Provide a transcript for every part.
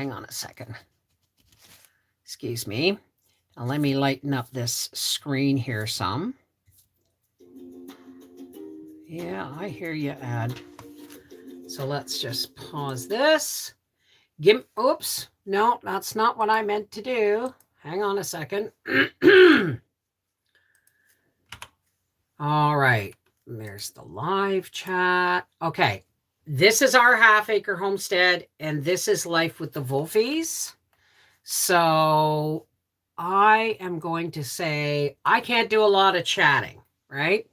Hang on a second. Excuse me. Now let me lighten up this screen here some. Yeah, I hear you, Ad. So let's just pause this. Oops. No, that's not what I meant to do. Hang on a second. All right. There's the live chat. Okay. This is our half acre homestead, and this is Life with the Wolfies. So I am going to say I can't do a lot of chatting, right?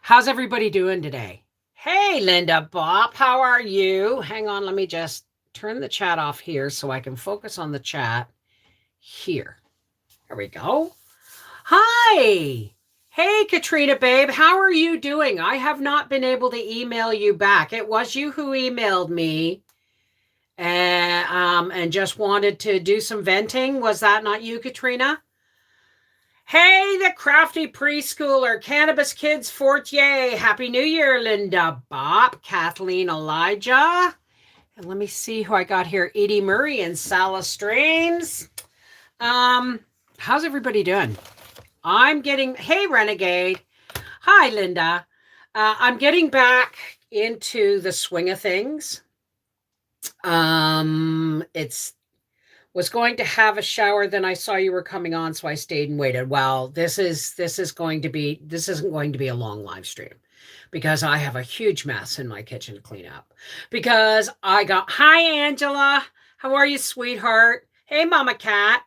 How's everybody doing today? Hey, Linda Bob, how are you? Hang on, let me just turn the chat off here so I can focus on the chat here. There we go. Hi. Hey, Katrina, babe, how are you doing? I have not been able to email you back. It was you who emailed me and just wanted to do some venting. Was that not you, Katrina? Hey, the crafty preschooler, Cannabis Kids Fortier. Happy New Year, Linda Bob, Kathleen Elijah. And let me see who I got here. Edie Murray and Salah Streams. How's everybody doing? Hey, Renegade. Hi, Linda. I'm getting back into the swing of things. Was going to have a shower, then I saw you were coming on, so I stayed and waited. Well, this isn't going to be a long live stream because I have a huge mess in my kitchen to clean up. Because hi, Angela. How are you, sweetheart? Hey, Mama Cat.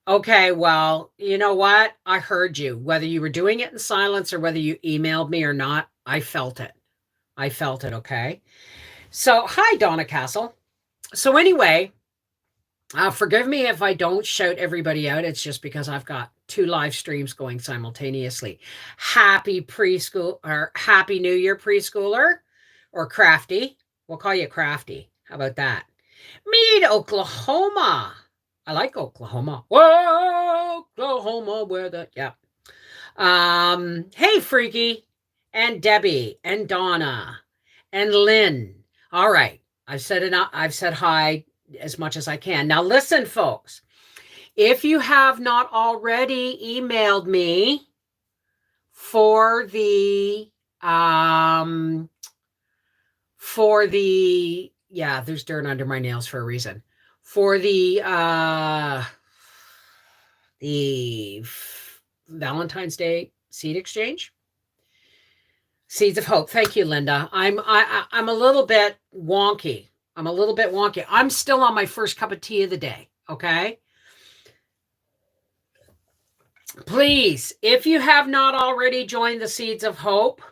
Okay, well, you know what? I heard you. Whether you were doing it in silence or whether you emailed me or not, I felt it. Okay? So, hi, Donna Castle. So anyway, forgive me if I don't shout everybody out. It's just because I've got 2 live streams going simultaneously. Happy New Year, preschooler, or Crafty. We'll call you Crafty. How about that? Mead, Oklahoma. I like Oklahoma. Whoa, Oklahoma, hey, Freaky, and Debbie, and Donna, and Lynn. All right, I've said hi as much as I can. Now listen, folks, if you have not already emailed me for the there's dirt under my nails for a reason. For the Valentine's Day seed exchange, Seeds of Hope. Thank you, Linda. I'm a little bit wonky. I'm still on my first cup of tea of the day. Okay. Please, if you have not already joined the Seeds of Hope,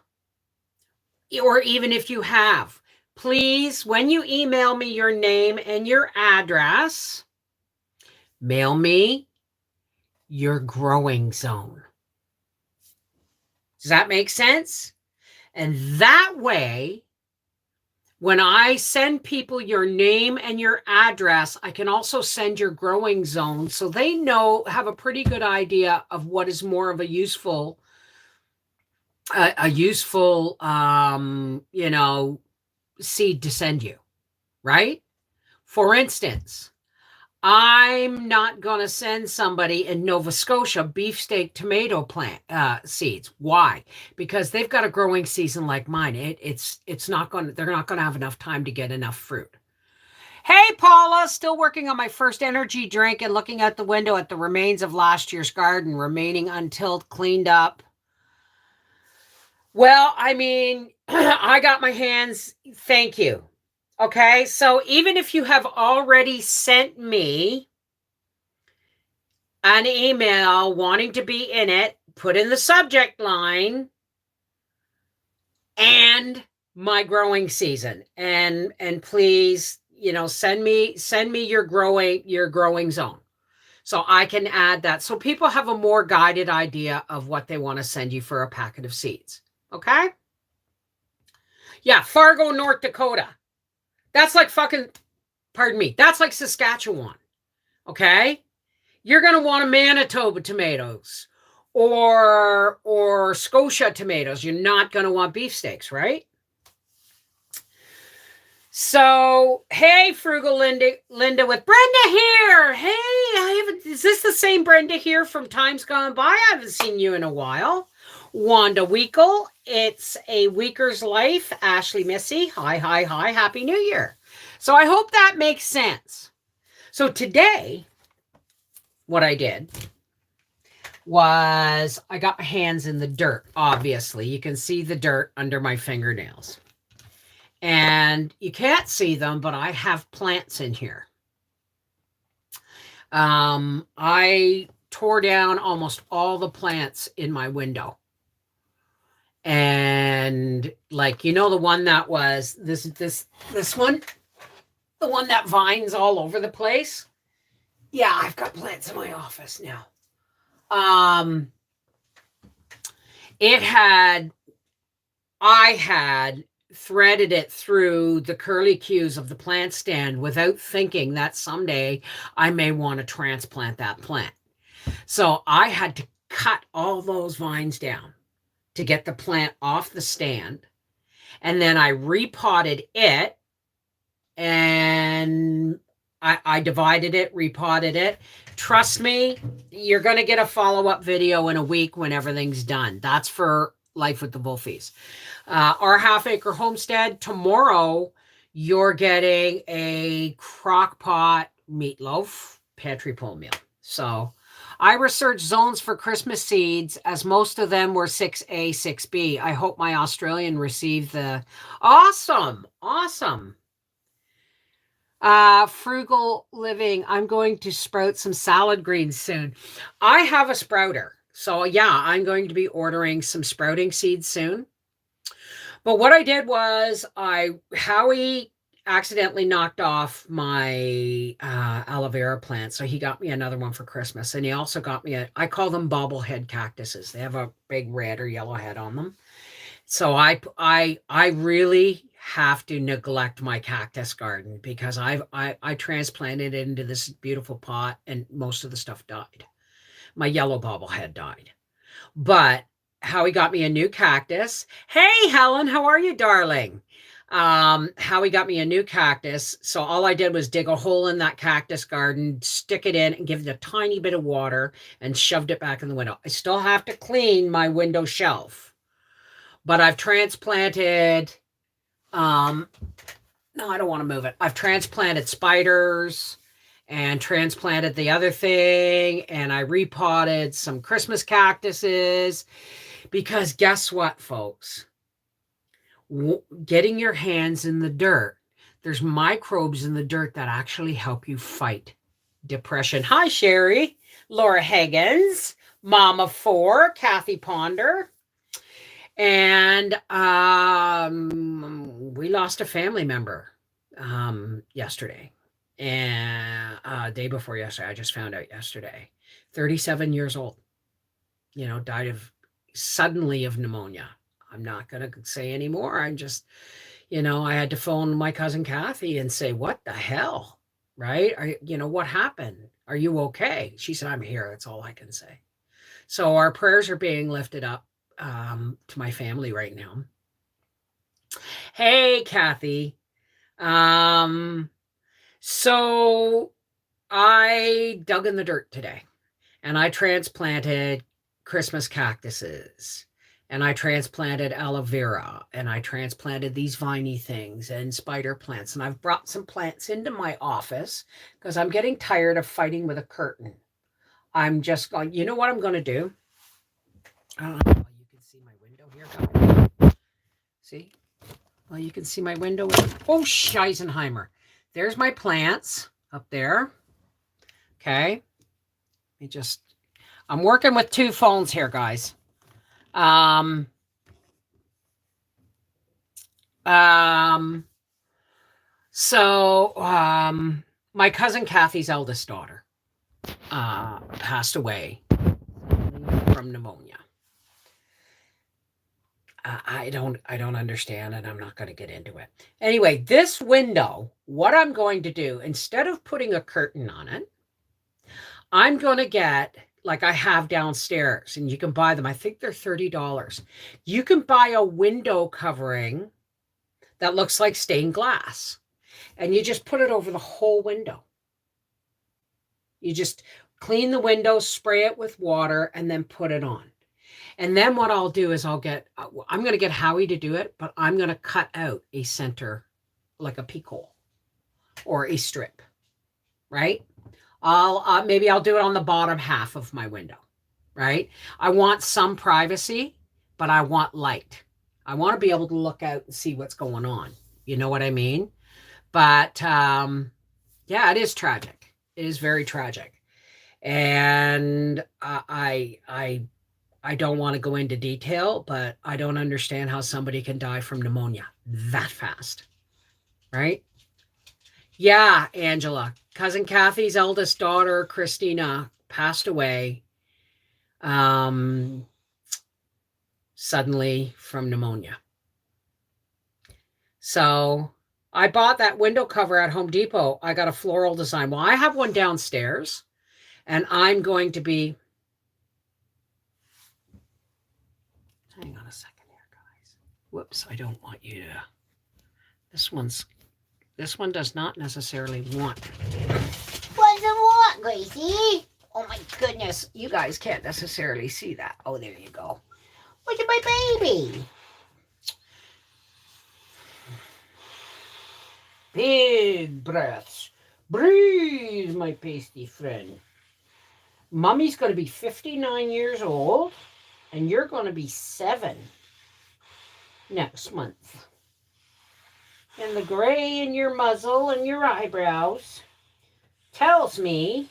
or even if you have, please, when you email me your name and your address, mail me your growing zone. Does that make sense? And that way, when I send people your name and your address, I can also send your growing zone so they have a pretty good idea of what is more of a useful seed to send you, right? For instance, I'm not going to send somebody in Nova Scotia beefsteak tomato plant seeds. Why? Because they've got a growing season like mine. They're not going to have enough time to get enough fruit. Hey, Paula, still working on my first energy drink and looking out the window at the remains of last year's garden, remaining untilled, cleaned up. Well, I mean, I got my hands. Thank you. Okay, so even if you have already sent me an email wanting to be in it, put in the subject line and my growing season, and please, send me your growing zone so I can add that so people have a more guided idea of what they want to send you for a packet of seeds. Okay? Yeah, Fargo, North Dakota. That's like that's like Saskatchewan, okay? You're going to want a Manitoba tomatoes or Scotia tomatoes. You're not going to want beefsteaks, right? So, hey, Frugal Linda with Brenda here. Hey, is this the same Brenda here from times gone by? I haven't seen you in a while. Wanda Weekle, it's a Weaker's Life. Ashley Missy, hi, Happy New Year. So I hope that makes sense. So today, what I did was I got my hands in the dirt, obviously. You can see the dirt under my fingernails. And you can't see them, but I have plants in here. I tore down almost all the plants in my window. And like, you know, the one that was this one, the one that vines all over the place. Yeah, I've got plants in my office now. I had threaded it through the curly cues of the plant stand without thinking that someday I may want to transplant that plant. So I had to cut all those vines down to get the plant off the stand. And then I repotted it, and I divided it, repotted it. Trust me, you're going to get a follow-up video in a week when everything's done. That's for Life with the Wolfies. Our half-acre homestead, tomorrow, you're getting a crock pot meatloaf pantry pull meal. So I researched zones for Christmas seeds, as most of them were 6A, 6B. I hope my Australian received the... Awesome. Frugal Living, I'm going to sprout some salad greens soon. I have a sprouter. So yeah, I'm going to be ordering some sprouting seeds soon. But what I did was Howie accidentally knocked off my aloe vera plant. So he got me another one for Christmas. And he also got me I call them bobblehead cactuses. They have a big red or yellow head on them. So I really have to neglect my cactus garden because I transplanted it into this beautiful pot and most of the stuff died. My yellow bobblehead died. But Howie got me a new cactus. Hey, Helen, how are you, darling? Howie got me a new cactus. So all I did was dig a hole in that cactus garden, stick it in, and give it a tiny bit of water, and shoved it back in the window. I still have to clean my window shelf. But I've transplanted... no, I don't want to move it. I've transplanted spiders and transplanted the other thing, and I repotted some Christmas cactuses because guess what, folks? Getting your hands in the dirt, there's microbes in the dirt that actually help you fight depression. Hi, Sherry, Laura Higgins, Mom of Four, Kathy Ponder. And we lost a family member yesterday. And day before yesterday, I just found out yesterday. 37 years old, died suddenly of pneumonia. I'm not going to say anymore. I'm just, I had to phone my cousin Kathy and say, what the hell, right? What happened? Are you okay? She said, I'm here. That's all I can say. So our prayers are being lifted up to my family right now. Hey, Kathy. So I dug in the dirt today and I transplanted Christmas cactuses and I transplanted aloe vera and I transplanted these viney things and spider plants. And I've brought some plants into my office because I'm getting tired of fighting with a curtain. I'm just going, you know what I'm going to do? You can see my window here, guys. See? Well, you can see my window. Oh, Scheisenheimer. There's my plants up there. Okay. I'm working with two phones here, guys. My cousin Kathy's eldest daughter passed away from pneumonia. I don't understand, and I'm not going to get into it. Anyway, this window, what I'm going to do, instead of putting a curtain on it, I'm going to get, like I have downstairs, and you can buy them. I think they're $30. You can buy a window covering that looks like stained glass. and you just put it over the whole window. You just clean the window, spray it with water, and then put it on. And then what I'll do is I'm going to get Howie to do it, but I'm going to cut out a center, like a peak hole or a strip, right? Maybe I'll do it on the bottom half of my window, right? I want some privacy, but I want light. I want to be able to look out and see what's going on. You know what I mean? But yeah, it is tragic. It is very tragic. And I don't want to go into detail, but I don't understand how somebody can die from pneumonia that fast, right? Yeah, Angela. Cousin Kathy's eldest daughter, Christina, passed away suddenly from pneumonia. So I bought that window cover at Home Depot. I got a floral design. Well, I have one downstairs, and I'm going to be... Hang on a second here, guys. Whoops, I don't want you to... This one does not necessarily want... What does it want, Gracie? Oh my goodness, you guys can't necessarily see that. Oh, there you go. Look at my baby. Big breaths. Breathe, my pasty friend. Mommy's going to be 59 years old, and you're going to be 7 next month. And the gray in your muzzle and your eyebrows tells me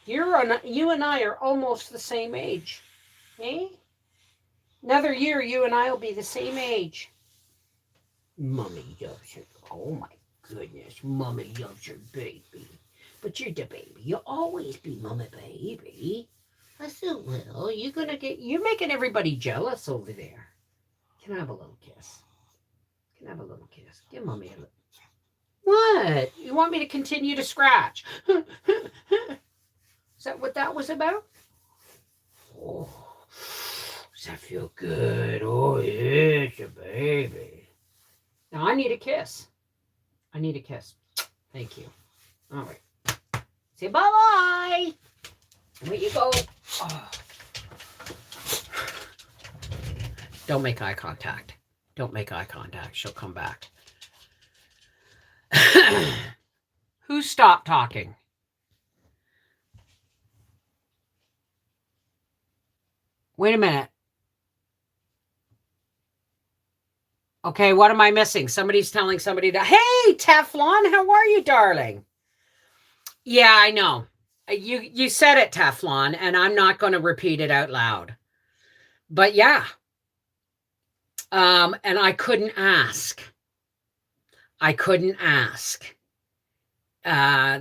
you and I are almost the same age. Eh? Another year, you and I will be the same age. Mommy loves you. Oh my goodness, Mommy loves your baby. But you're the baby. You'll always be Mama baby. That's so little. You're making everybody jealous over there. Can I have a little kiss? Can I have a little kiss? Give Mommy a little. What? You want me to continue to scratch? Is that what that was about? Oh, does that feel good? Oh, yes, a baby. Now I need a kiss. I need a kiss. Thank you. All right. Say bye-bye. There you go. Oh. Don't make eye contact. Don't make eye contact. She'll come back. Who stopped talking? Wait a minute. Okay, what am I missing? Somebody's telling somebody that, hey, Teflon, how are you, darling? Yeah, I know. You said it, Teflon, and I'm not going to repeat it out loud. But yeah. And I couldn't ask.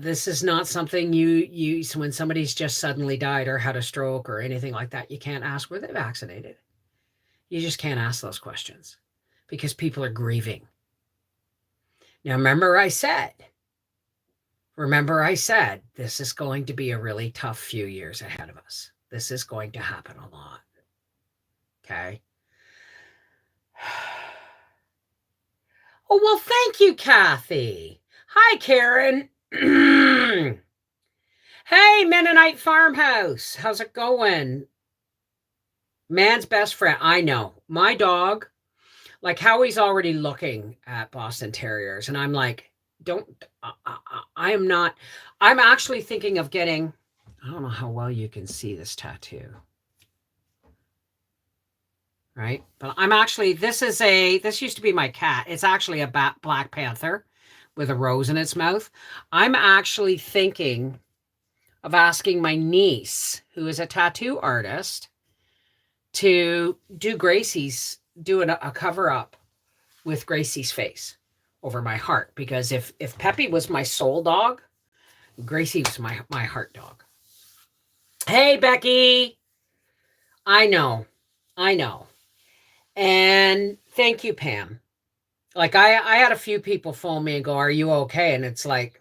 This is not something you when somebody's just suddenly died or had a stroke or anything like that, you can't ask were they vaccinated. You just can't ask those questions because people are grieving. Now, remember I said, this is going to be a really tough few years ahead of us. This is going to happen a lot. Okay. Oh, well, thank you, Kathy. Hi, Karen. Hey, Mennonite Farmhouse. How's it going? Man's best friend. I know. My dog, like Howie's already looking at Boston Terriers. And I'm like, I'm actually thinking of getting, I don't know how well you can see this tattoo. Right? But I'm actually, this used to be my cat. It's actually a Black Panther with a rose in its mouth. I'm actually thinking of asking my niece, who is a tattoo artist, to do a cover up with Gracie's face over my heart. Because if Peppy was my soul dog, Gracie was my heart dog. Hey, Becky. I know. And thank you, Pam. Like I had a few people phone me and go, are you okay? And it's like,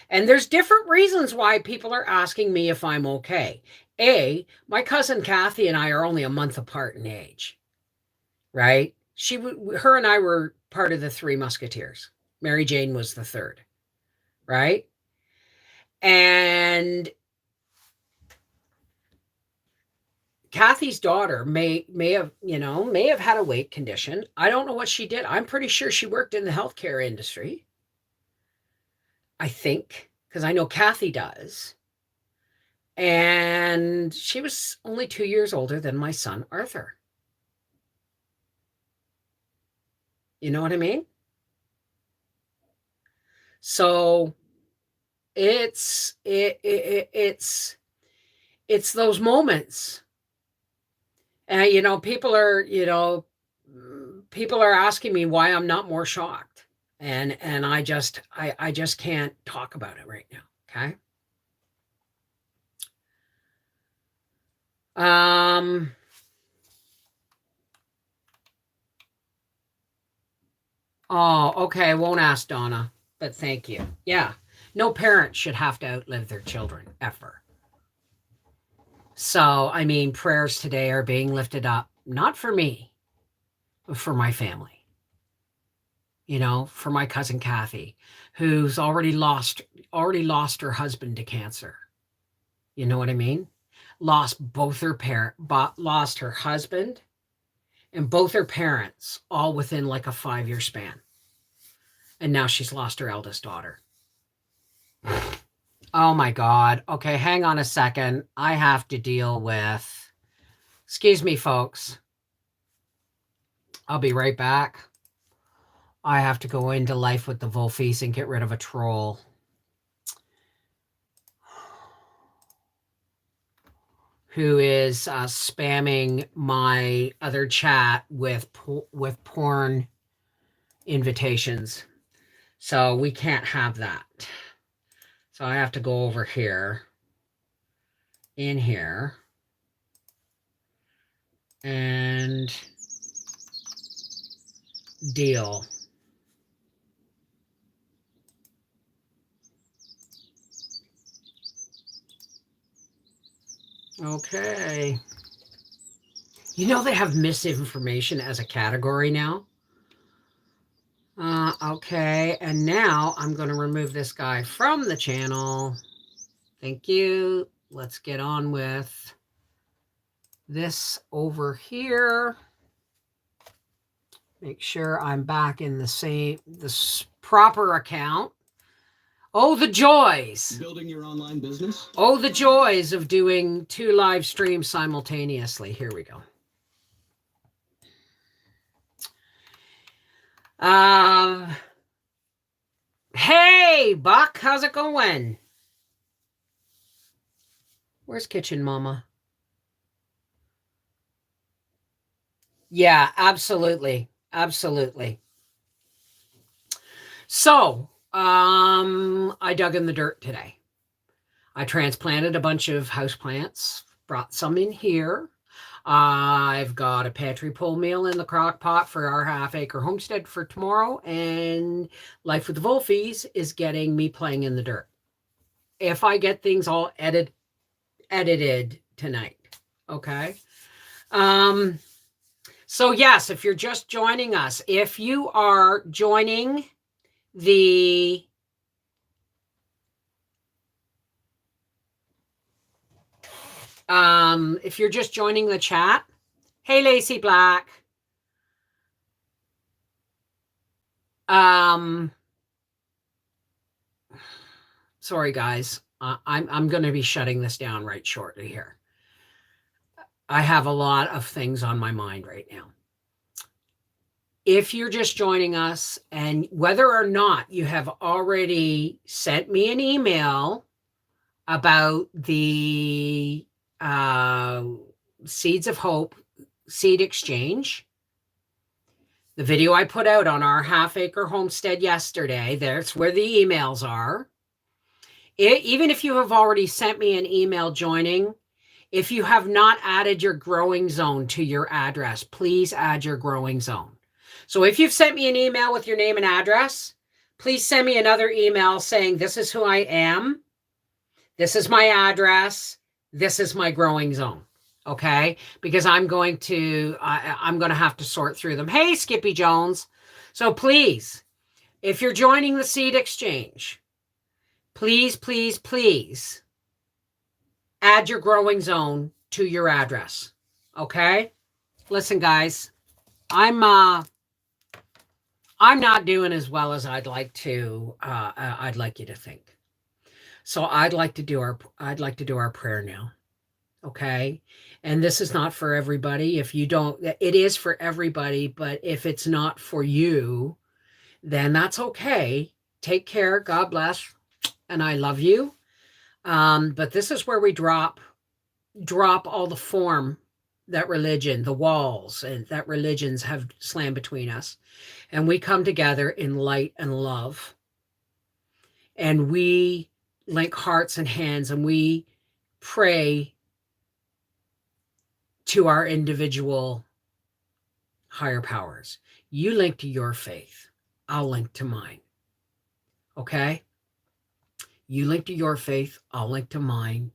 and there's different reasons why people are asking me if I'm okay. My cousin Kathy and I are only a month apart in age, right? Her and I were part of the Three Musketeers. Mary Jane was the third, right? And Kathy's daughter may have had a weight condition. I don't know what she did. I'm pretty sure she worked in the healthcare industry. I think, because I know Kathy does. And she was only 2 years older than my son, Arthur. You know what I mean? So it's those moments. And, people are asking me why I'm not more shocked. And I just can't talk about it right now. Okay. Oh, okay. I won't ask Donna, but thank you. Yeah. No parent should have to outlive their children ever. So, I mean, prayers today are being lifted up, not for me, but for my family. For my cousin Kathy, who's already lost her husband to cancer. You know what I mean? Lost her husband and both her parents, all within like a 5-year span. And now she's lost her eldest daughter. Oh my God. Okay, hang on a second. I have to deal with... Excuse me, folks. I'll be right back. I have to go into Life with the Wolfies and get rid of a troll. Who is spamming my other chat with porn invitations. So we can't have that. So I have to go over here, in here, and deal. Okay. They have misinformation as a category now. Okay, and now I'm going to remove this guy from the channel. Thank you. Let's get on with this over here. Make sure I'm back in this proper account. Oh, the joys. Building your online business? Oh, the joys of doing 2 live streams simultaneously. Here we go. Hey, Buck, how's it going? Where's Kitchen Mama? Yeah, absolutely. Absolutely. So, I dug in the dirt today. I transplanted a bunch of houseplants, brought some in here. I've got a pantry pull meal in the crock pot for our half-acre homestead for tomorrow, and Life with the Wolfies is getting me playing in the dirt. If I get things all edited tonight, okay? So yes, if you're just joining us, if you are joining the if you're just joining the chat, hey Lacey Black. Sorry guys, I'm going to be shutting this down right shortly here. I have a lot of things on my mind right now. If you're just joining us, and whether or not you have already sent me an email about the Seeds of Hope seed exchange, the video I put out on our half-acre homestead yesterday, that's where the emails are. Even if you have already sent me an email joining, if you have not added your growing zone to your address, please add your growing zone. So if you've sent me an email with your name and address, please send me another email saying, this is who I am, this is my address, this is my growing zone. Okay? Because I'm going to have to sort through them. Hey, Skippy Jones. So please If you're joining the Seed Exchange, please, please, please add your growing zone to your address. Okay? Listen, guys, I'm not doing as well as I'd like to. I'd like you to think. So I'd like to do our prayer now. Okay? And this is not for everybody. If you don't, it is for everybody, but if it's not for you, then that's okay. Take care. God bless. And I love you. But this is where we drop all the form that religion, the walls and that religions have slammed between us. And we come together in light and love. And we link hearts and hands, and we pray to our individual higher powers. You link to your faith. I'll link to mine. Okay? You link to your faith. I'll link to mine.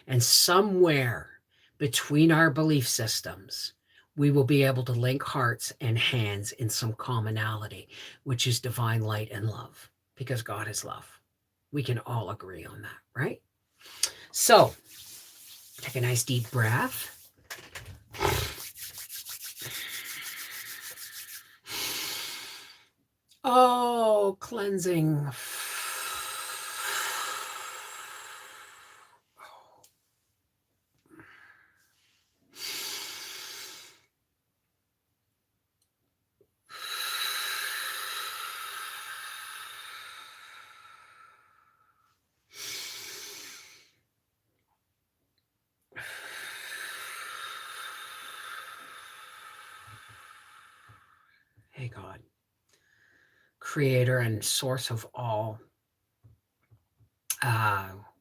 And somewhere between our belief systems, we will be able to link hearts and hands in some commonality, which is divine light and love, because God is love. We can all agree on that, right? So, take a nice deep breath. Oh, cleansing. Hey, God, creator and source of all.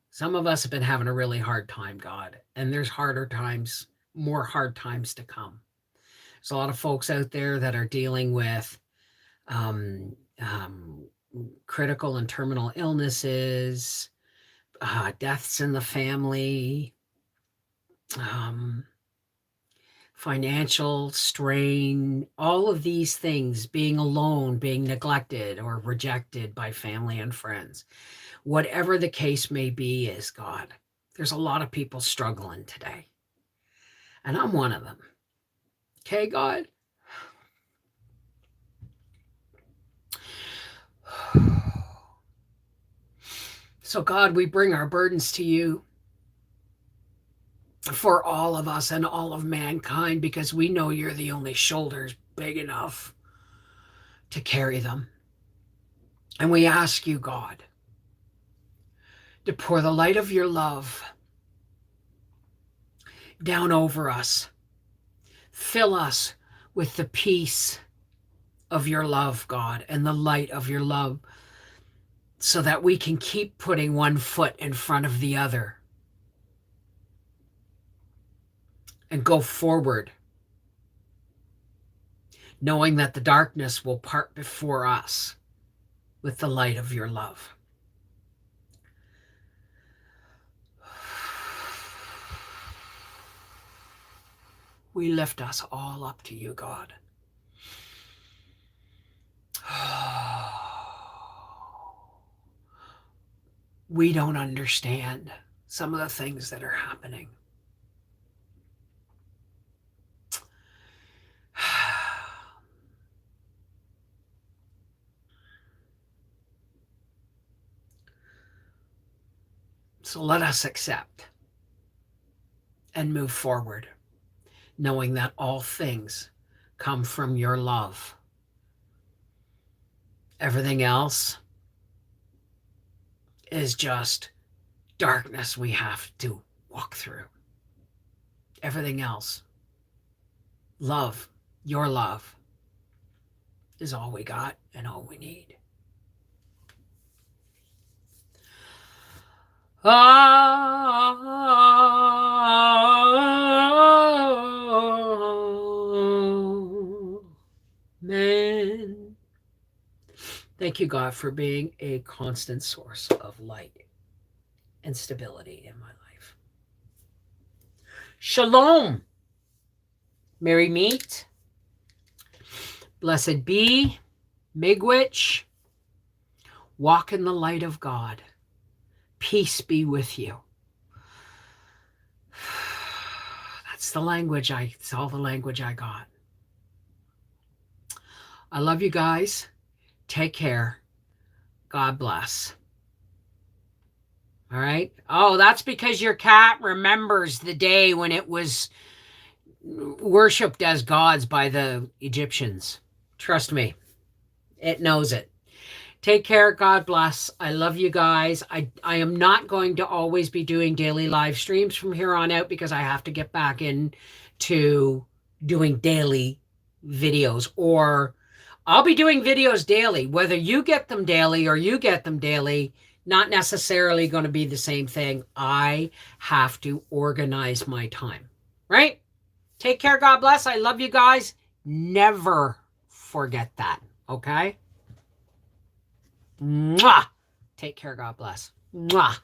Some of us have been having a really hard time, God, and there's harder times, more hard times to come. There's a lot of folks out there that are dealing with critical and terminal illnesses, deaths in the family, financial strain, all of these things, being alone, being neglected or rejected by family and friends. Whatever the case may be is, God, there's a lot of people struggling today. And I'm one of them. Okay, God? So, God, we bring our burdens to you for all of us and all of mankind, because we know you're the only shoulders big enough to carry them. And we ask you, God, to pour the light of your love down over us. Fill us with the peace of your love, God, and the light of your love, so that we can keep putting one foot in front of the other and go forward, knowing that the darkness will part before us with the light of your love. We lift us all up to you, God. We don't understand some of the things that are happening. So let us accept and move forward, knowing that all things come from your love. Everything else is just darkness we have to walk through. Everything else, love, your love, is all we got and all we need. Amen. Thank you, God, for being a constant source of light and stability in my life. Shalom. Merry meet. Blessed be. Miigwech. Walk in the light of God. Peace be with you. It's all the language I got. I love you guys. Take care. God bless. All right. Oh, that's because your cat remembers the day when it was worshipped as gods by the Egyptians. Trust me. It knows it. Take care. God bless. I love you guys. I am not going to always be doing daily live streams from here on out because I have to get back into doing daily videos, or I'll be doing videos daily. Whether you get them daily or you get them daily, not necessarily going to be the same thing. I have to organize my time, right? Take care. God bless. I love you guys. Never forget that. Okay? Mwah. Take care. God bless. Mwah.